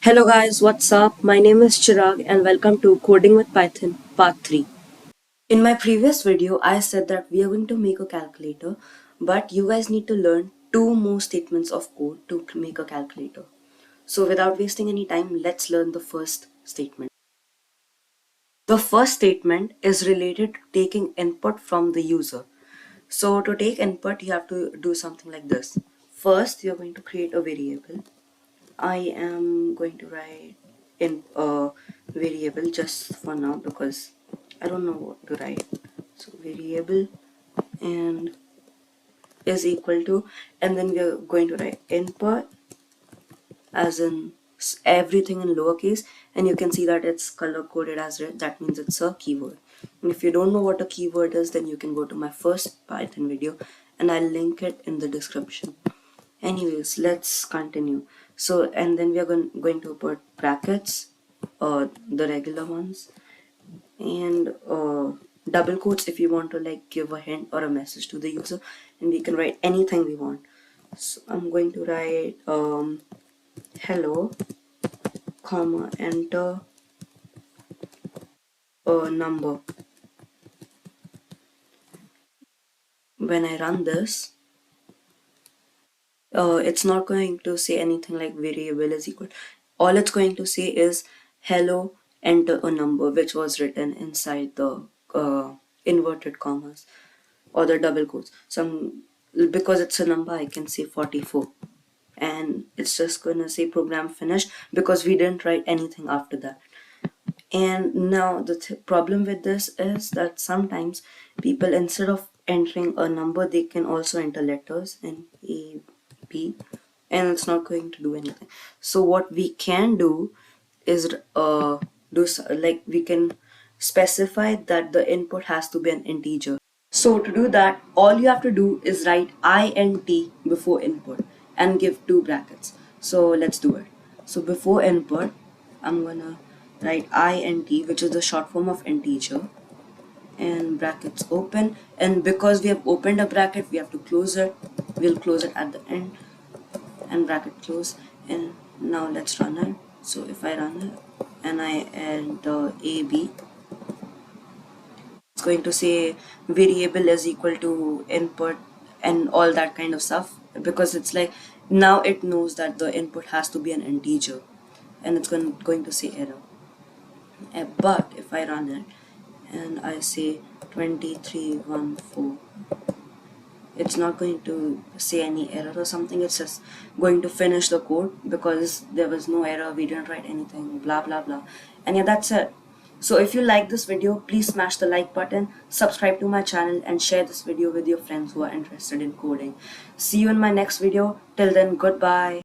Hello guys, what's up? My name is Chirag and welcome to Coding with Python Part 3. In my previous video, I said that we are going to make a calculator, but you guys need to learn two more statements of code to make a calculator. So without wasting any time, let's learn the first statement. The first statement is related to taking input from the user. So to take input, you have to do something like this. First, you're going to create a variable. I am going to write in a variable just for now because I don't know what to write. So variable and is equal to, and then we are going to write input as in everything in lowercase, and you can see that it's color coded as red. That means it's a keyword. And if you don't know what a keyword is, then you can go to my first Python video and I'll link it in the description. Anyways, let's continue. So and then we are going to put brackets, the regular ones, and double quotes if you want to like give a hint or a message to the user, and we can write anything we want. So I'm going to write hello, comma, enter a number. When I run this, it's not going to say anything like variable is equal. All it's going to say is hello, enter a number, which was written inside the inverted commas or the double quotes. So because it's a number, I can say 44, and it's just gonna say program finished because we didn't write anything after that. And now the problem with this is that sometimes people, instead of entering a number, they can also enter letters in A, B, and it's not going to do anything. So what we can do is like we can specify that the input has to be an integer. So to do that, all you have to do is write int before input and give two brackets. So let's do it. So before input, I'm gonna write int, which is the short form of integer, and brackets open. And because we have opened a bracket, we have to close it. We'll close it at the end and bracket close. And now let's run it. So if I run it and I enter AB, it's going to say variable is equal to input and all that kind of stuff, because it's like now it knows that the input has to be an integer, and it's going to say error. But if I run it and I say 2314, it's not going to say any error or something. It's just going to finish the code because there was no error, we didn't write anything, blah blah blah. And yeah, that's it. So if you like this video, please smash the like button, subscribe to my channel, and share this video with your friends who are interested in coding. See you in my next video. Till then, goodbye.